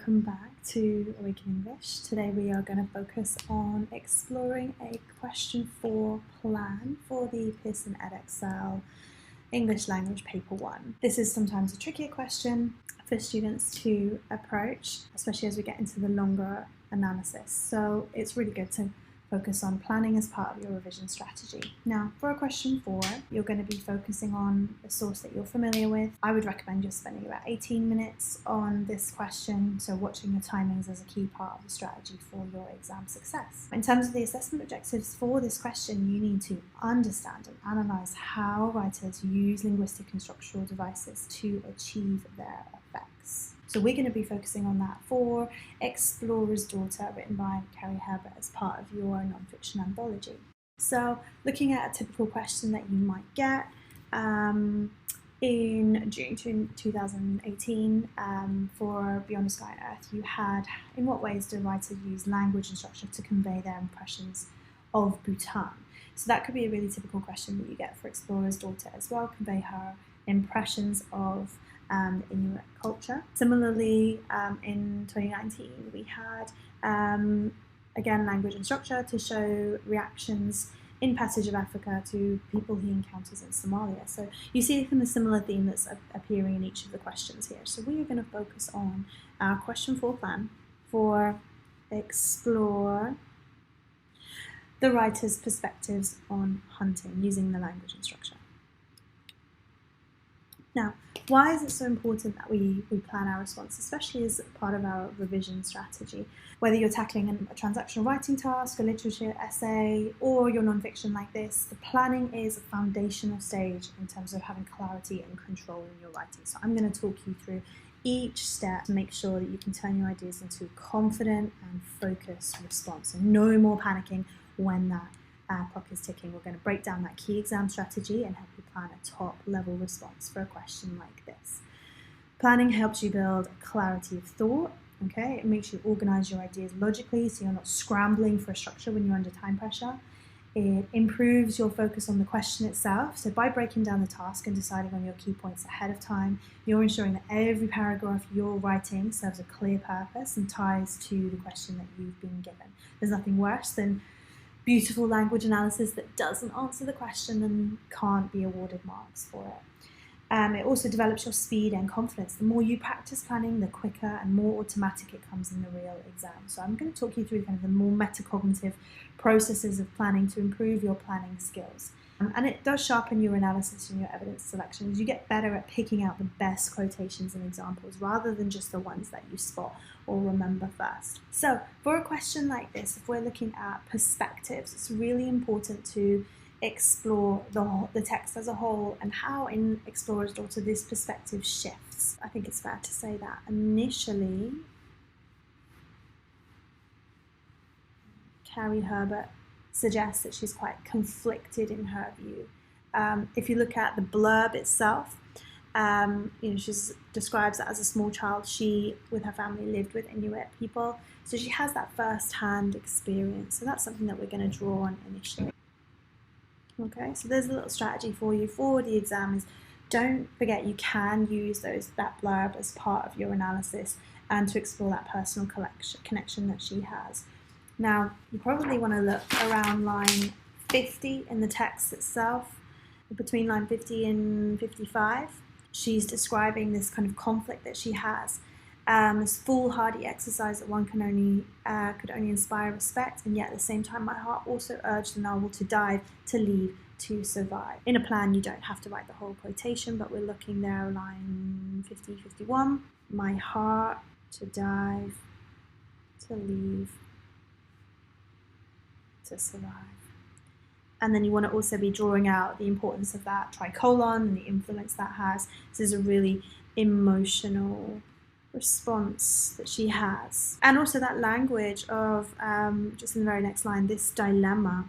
welcome back to Awaken English. Today we are going to focus on exploring a question 4 plan for the Pearson Edexcel English Language Paper 1. This is sometimes a trickier question for students to approach, especially as we get into the longer analysis. So it's really good to focus on planning as part of your revision strategy. Now, for a question 4, you're going to be focusing on a source that you're familiar with. I would recommend just spending about 18 minutes on this question, so watching your timings is a key part of the strategy for your exam success. In terms of the assessment objectives for this question, you need to understand and analyse how writers use linguistic and structural devices to achieve their effects. So we're going to be focusing on that for Explorer's Daughter, written by Kari Herbert as part of your Non-Fiction Anthology. So looking at a typical question that you might get in June 2018 for Beyond the Sky and Earth, you had, in what ways do writers use language and structure to convey their impressions of Bhutan? So that could be a really typical question that you get for Explorer's Daughter as well, convey her impressions of Inuit culture. Similarly, in 2019, we had, again, language and structure to show reactions in Passage of Africa to people he encounters in Somalia. So you see kind of a similar theme that's appearing in each of the questions here. So we are going to focus on our question 4 plan for explore the writer's perspectives on hunting using the language and structure. Now, why is it so important that we plan our response, especially as part of our revision strategy? Whether you're tackling a transactional writing task, a literature essay, or your non-fiction like this, the planning is a foundational stage in terms of having clarity and control in your writing. So I'm going to talk you through each step to make sure that you can turn your ideas into confident and focused response, and no more panicking when that clock is ticking. We're going to break down that key exam strategy and help you plan a top level response for a question like this. Planning helps you build clarity of thought, okay? It makes you organize your ideas logically so you're not scrambling for a structure when you're under time pressure. It improves your focus on the question itself. So by breaking down the task and deciding on your key points ahead of time, you're ensuring that every paragraph you're writing serves a clear purpose and ties to the question that you've been given. There's nothing worse than beautiful language analysis that doesn't answer the question and can't be awarded marks for it. It also develops your speed and confidence. The more you practice planning, the quicker and more automatic it comes in the real exam. So I'm going to talk you through kind of the more metacognitive processes of planning to improve your planning skills. And it does sharpen your analysis and your evidence selection as you get better at picking out the best quotations and examples rather than just the ones that you spot or remember first. So for a question like this, if we're looking at perspectives, it's really important to explore the text as a whole and how in Explorer's Daughter this perspective shifts. I think it's fair to say that initially Kari Herbert suggests that she's quite conflicted in her view. If you look at the blurb itself, she describes that as a small child, she, with her family, lived with Inuit people. So she has that first-hand experience. So that's something that we're going to draw on initially. Okay, so there's a little strategy for you for the exam is don't forget you can use that blurb as part of your analysis and to explore that personal connection that she has. Now, you probably want to look around line 50 in the text itself, between line 50 and 55. She's describing this kind of conflict that she has, this foolhardy exercise that one could only inspire respect, and yet at the same time, my heart also urged the novel to dive, to leave, to survive. In a plan, you don't have to write the whole quotation, but we're looking there, line 50, 51. My heart to dive, to leave, to survive. And then you want to also be drawing out the importance of that tricolon and the influence that has. This is a really emotional response that she has. And also that language of, just in the very next line, this dilemma.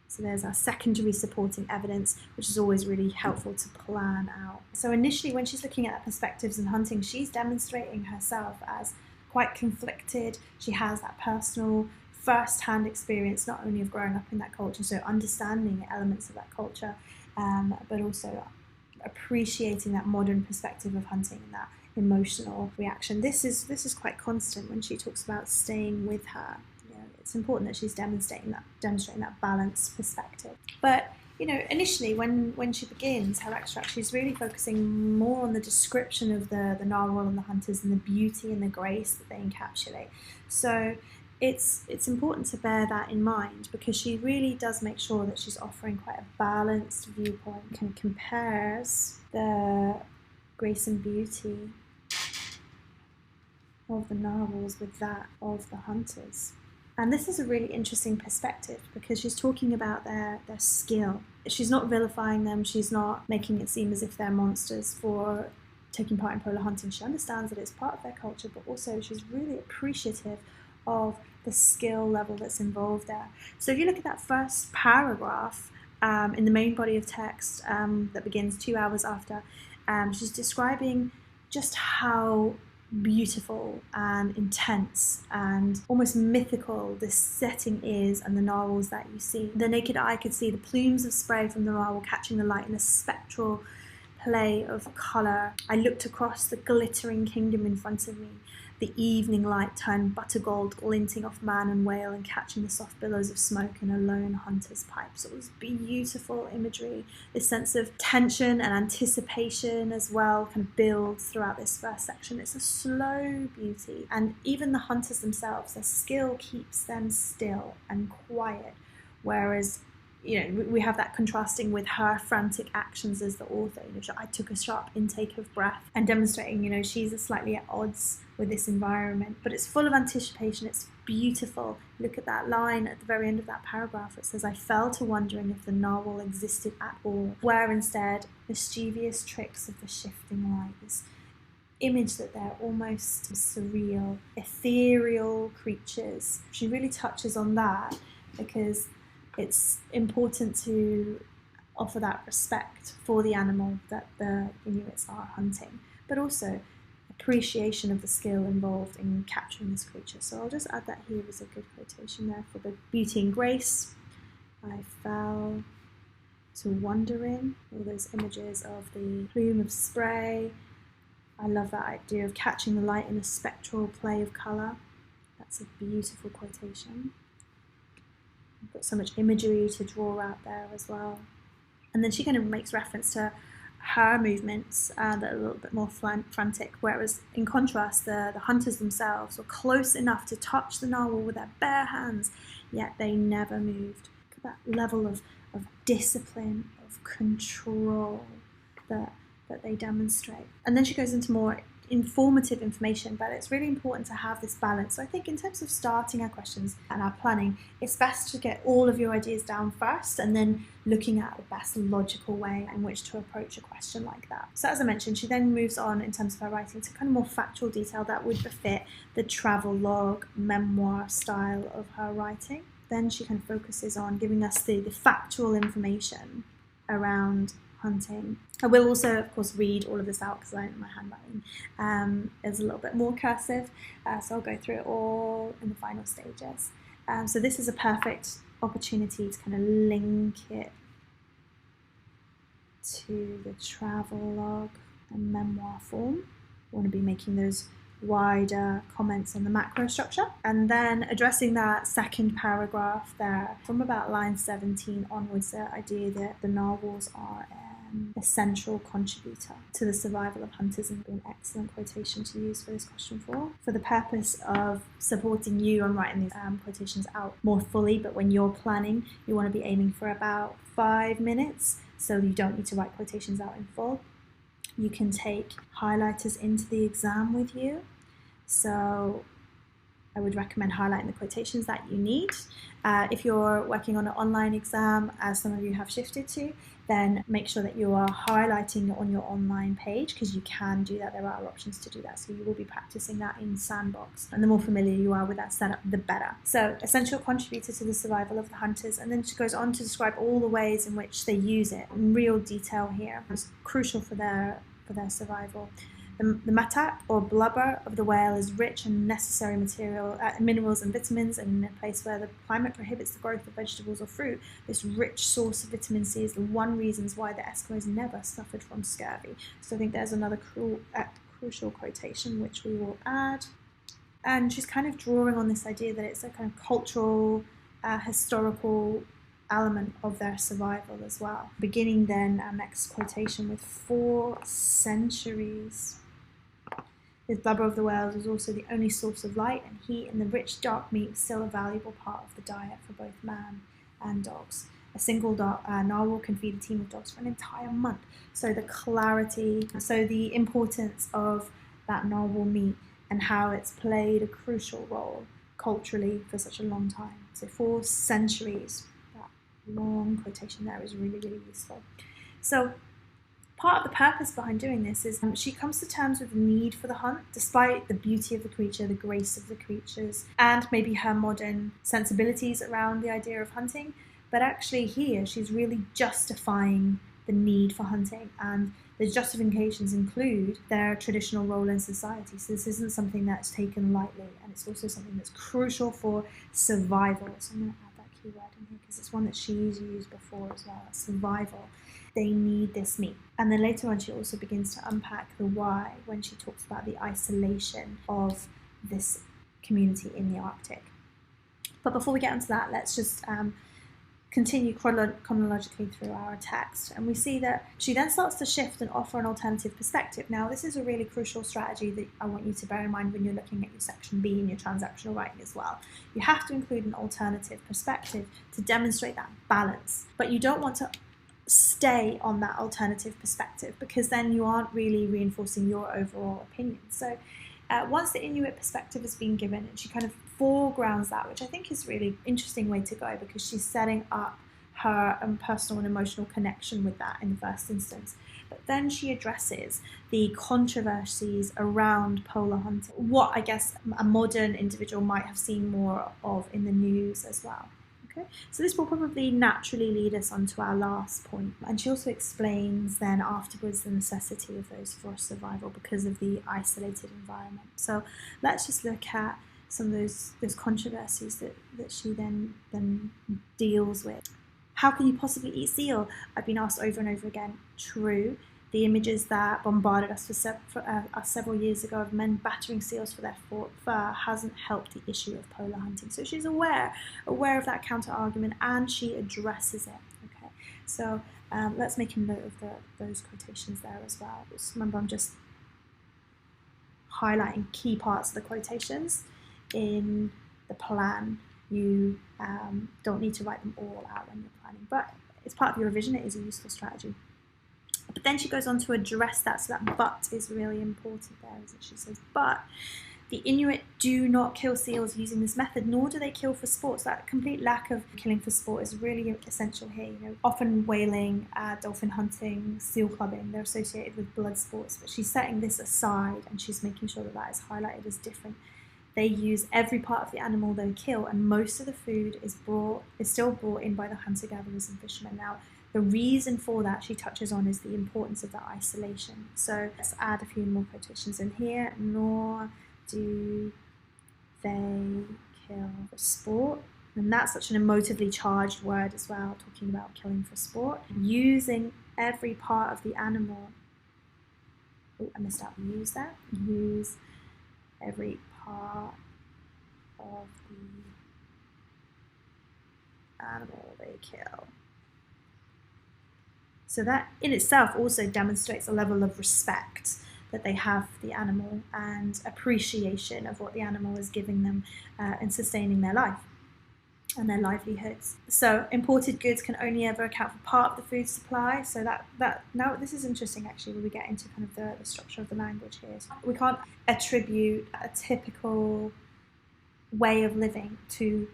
So there's our secondary supporting evidence, which is always really helpful to plan out. So initially when she's looking at perspectives and hunting, she's demonstrating herself as quite conflicted. She has that personal first-hand experience, not only of growing up in that culture, so understanding elements of that culture, but also appreciating that modern perspective of hunting and that emotional reaction. This is quite constant when she talks about staying with her. It's important that she's demonstrating that balanced perspective. But initially when she begins her extract, she's really focusing more on the description of the narwhal and the hunters and the beauty and the grace that they encapsulate. So it's important to bear that in mind, because she really does make sure that she's offering quite a balanced viewpoint and compares the grace and beauty of the narwhals with that of the hunters. And this is a really interesting perspective, because she's talking about their skill. She's not vilifying them, she's not making it seem as if they're monsters for taking part in polar hunting. She understands that it's part of their culture, but also she's really appreciative of the skill level that's involved there. So if you look at that first paragraph in the main body of text that begins 2 hours after, she's describing just how beautiful and intense and almost mythical this setting is, and the narwhals that you see. The naked eye could see the plumes of spray from the narwhal catching the light in a spectral play of colour. I looked across the glittering kingdom in front of me. The evening light turned butter gold, glinting off man and whale and catching the soft billows of smoke in a lone hunter's pipe. So it was beautiful imagery. This sense of tension and anticipation as well kind of builds throughout this first section. It's a slow beauty, and even the hunters themselves, their skill keeps them still and quiet, whereas we have that contrasting with her frantic actions as the author. I took a sharp intake of breath, and demonstrating, she's slightly at odds with this environment, but it's full of anticipation. It's beautiful. Look at that line at the very end of that paragraph. It says, I fell to wondering if the narwhal existed at all, where instead mischievous tricks of the shifting light. This image that they're almost surreal, ethereal creatures. She really touches on that, because it's important to offer that respect for the animal that the Inuits are hunting, but also appreciation of the skill involved in capturing this creature. So I'll just add that here as a good quotation there for the beauty and grace. I fell to wondering, all those images of the plume of spray. I love that idea of catching the light in a spectral play of colour. That's a beautiful quotation. We've got so much imagery to draw out there as well. And then she kind of makes reference to her movements that are a little bit more frantic, whereas in contrast the hunters themselves were close enough to touch the narwhal with their bare hands, yet they never moved. Look at that level of discipline, of control that they demonstrate. And then she goes into more informative information, but it's really important to have this balance. So I think in terms of starting our questions and our planning, it's best to get all of your ideas down first, and then looking at the best logical way in which to approach a question like that. So as I mentioned, she then moves on in terms of her writing to kind of more factual detail that would befit the travel log, memoir style of her writing. Then she kind of focuses on giving us the factual information around hunting. I will also, of course, read all of this out because my handwriting is a little bit more cursive, so I'll go through it all in the final stages. So this is a perfect opportunity to kind of link it to the travel log and memoir form. I want to be making those wider comments on the macro structure, and then addressing that second paragraph there from about line 17 onwards, the idea that the narwhals are a central contributor to the survival of hunters, and be an excellent quotation to use for this question for the purpose of supporting you on writing these quotations out more fully. But when you're planning, you want to be aiming for about 5 minutes, so you don't need to write quotations out in full. You can take highlighters into the exam with you, so I would recommend highlighting the quotations that you need. If you're working on an online exam, as some of you have shifted to, then make sure that you are highlighting on your online page, because you can do that. There are options to do that, so you will be practicing that in Sandbox. And the more familiar you are with that setup, the better. So, essential contributor to the survival of the hunters, and then she goes on to describe all the ways in which they use it in real detail here. It's crucial for their survival. The matak, or blubber, of the whale is rich and necessary minerals and vitamins, and in a place where the climate prohibits the growth of vegetables or fruit, this rich source of vitamin C is the one reason why the Eskimos never suffered from scurvy. So I think there's another crucial quotation, which we will add. And she's kind of drawing on this idea that it's a kind of cultural, historical element of their survival as well. Beginning then our next quotation with 4 centuries. The blubber of the whales was also the only source of light and heat, and the rich dark meat was still a valuable part of the diet for both man and dogs. A single narwhal can feed a team of dogs for an entire month. So the clarity, so the importance of that narwhal meat and how it's played a crucial role culturally for such a long time. So 4 centuries, that long quotation there is really, really useful. So part of the purpose behind doing this is she comes to terms with the need for the hunt, despite the beauty of the creature, the grace of the creatures, and maybe her modern sensibilities around the idea of hunting. But actually here, she's really justifying the need for hunting, and the justifications include their traditional role in society. So this isn't something that's taken lightly, and it's also something that's crucial for survival. So I'm going to add that keyword in here because it's one that she's used before as well, survival. They need this meat. And then later on, she also begins to unpack the why when she talks about the isolation of this community in the Arctic. But before we get into that, let's just continue chronologically through our text. And we see that she then starts to shift and offer an alternative perspective. Now, this is a really crucial strategy that I want you to bear in mind when you're looking at your section B in your transactional writing as well. You have to include an alternative perspective to demonstrate that balance, but you don't want to stay on that alternative perspective because then you aren't really reinforcing your overall opinion. So once the Inuit perspective has been given, and she kind of foregrounds that, which I think is a really interesting way to go because she's setting up her personal and emotional connection with that in the first instance. But then she addresses the controversies around polar hunting, what I guess a modern individual might have seen more of in the news as well. Okay, so this will probably naturally lead us on to our last point. And she also explains then afterwards the necessity of those for survival because of the isolated environment. So let's just look at some of those controversies that she then deals with. How can you possibly eat seal? I've been asked over and over again. True. The images that bombarded us several years ago of men battering seals for their fur hasn't helped the issue of polar hunting. So she's aware of that counter argument, and she addresses it. Okay, so let's make a note of those quotations there as well. Just remember, I'm just highlighting key parts of the quotations in the plan. You don't need to write them all out when you're planning, but it's part of your revision. It is a useful strategy. But then she goes on to address that, so that but is really important there, as she says, but the Inuit do not kill seals using this method, nor do they kill for sport. So that complete lack of killing for sport is really essential here. You know, often whaling, dolphin hunting, seal clubbing, they're associated with blood sports, but she's setting this aside and she's making sure that is highlighted as different. They use every part of the animal they kill, and most of the food is still brought in by the hunter-gatherers and fishermen. Now, the reason for that she touches on is the importance of that isolation. So let's add a few more quotations in here. Nor do they kill for sport. And that's such an emotively charged word as well, talking about killing for sport. Using every part of the animal. Oh, I missed out. Use that. Use every part of the animal they kill. So that in itself also demonstrates a level of respect that they have for the animal and appreciation of what the animal is giving them in sustaining their life and their livelihoods. So imported goods can only ever account for part of the food supply. So that now this is interesting actually when we get into kind of the structure of the language here. So we can't attribute a typical way of living to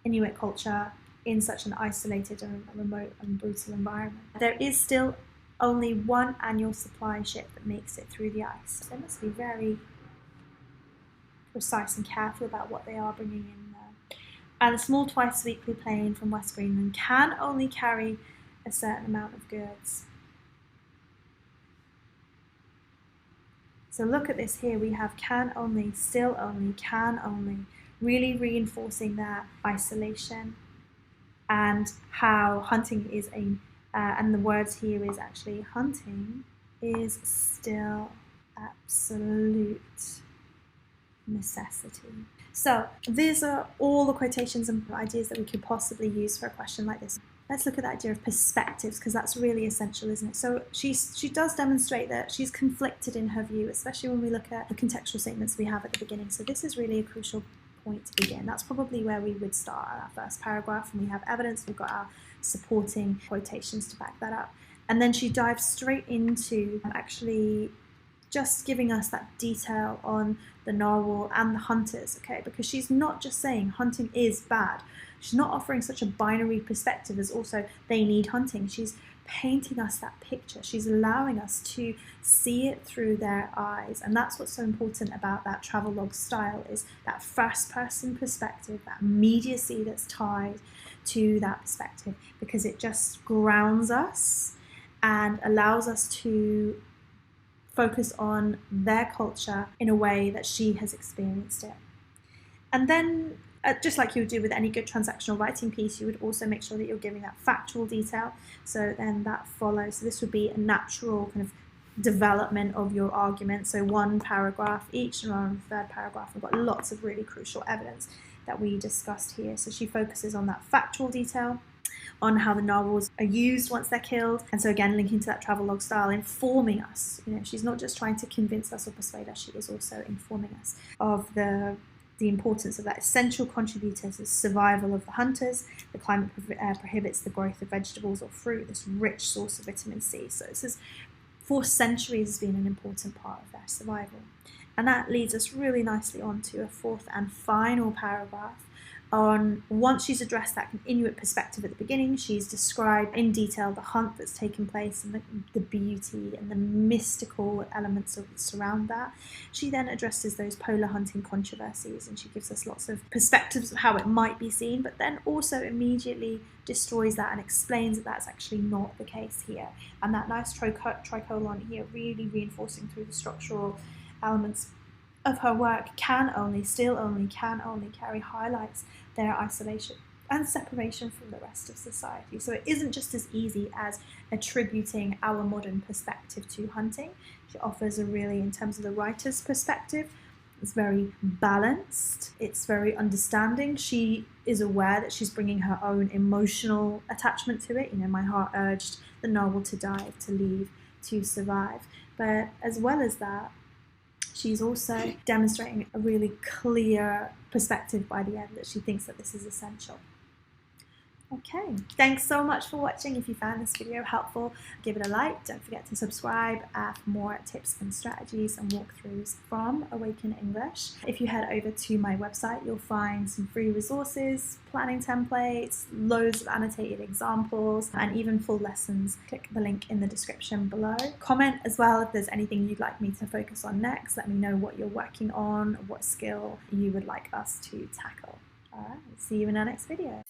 Inuit culture in such an isolated and remote and brutal environment. There is still only one annual supply ship that makes it through the ice. So they must be very precise and careful about what they are bringing in there. And a small twice-weekly plane from West Greenland can only carry a certain amount of goods. So look at this here, we have can only, still only, can only, really reinforcing that isolation. And how hunting is and the words here is actually hunting is still absolute necessity. So these are all the quotations and ideas that we could possibly use for a question like this. Let's look at the idea of perspectives, because that's really essential, isn't it? So she does demonstrate that she's conflicted in her view, especially when we look at the contextual statements we have at the beginning. So this is really a crucial point to begin. That's probably where we would start our first paragraph, and we have evidence, we've got our supporting quotations to back that up. And then she dives straight into actually just giving us that detail on the narwhal and the hunters, okay? Because she's not just saying hunting is bad. She's not offering such a binary perspective as also they need hunting. She's painting us that picture. She's allowing us to see it through their eyes. And that's what's so important about that travelogue style, is that first-person perspective, that immediacy that's tied to that perspective, because it just grounds us and allows us to focus on their culture in a way that she has experienced it. And then, just like you would do with any good transactional writing piece, you would also make sure that you're giving that factual detail. So then that follows. So this would be a natural kind of development of your argument. So one paragraph each, and on the third paragraph, we've got lots of really crucial evidence that we discussed here. So she focuses on that factual detail, on how the narwhals are used once they're killed. And so again, linking to that travelogue style, informing us. You know, she's not just trying to convince us or persuade us, she is also informing us of the importance of that essential contributor to the survival of the hunters. The climate prohibits the growth of vegetables or fruit, this rich source of vitamin C. So this is, for centuries, has been an important part of their survival. And that leads us really nicely on to a fourth and final paragraph on, once she's addressed that Inuit perspective at the beginning, she's described in detail the hunt that's taken place and the beauty and the mystical elements that surround that. She then addresses those polar hunting controversies, and she gives us lots of perspectives of how it might be seen, but then also immediately destroys that and explains that that's actually not the case here. And that nice tricolon here, really reinforcing through the structural elements of her work, can only carry highlights their isolation and separation from the rest of society. So it isn't just as easy as attributing our modern perspective to hunting. She offers a really, in terms of the writer's perspective, it's very balanced, it's very understanding. She is aware that she's bringing her own emotional attachment to it. You know, my heart urged the narwhal to dive, to leave, to survive. But as well as that, she's also demonstrating a really clear perspective by the end, that she thinks that this is essential. Okay, thanks so much for watching. If you found this video helpful, give it a like. Don't forget to subscribe for more tips and strategies and walkthroughs from Awaken English. If you head over to my website, you'll find some free resources, planning templates, loads of annotated examples, and even full lessons. Click the link in the description below. Comment as well if there's anything you'd like me to focus on next. Let me know what you're working on, what skill you would like us to tackle. All right, see you in our next video.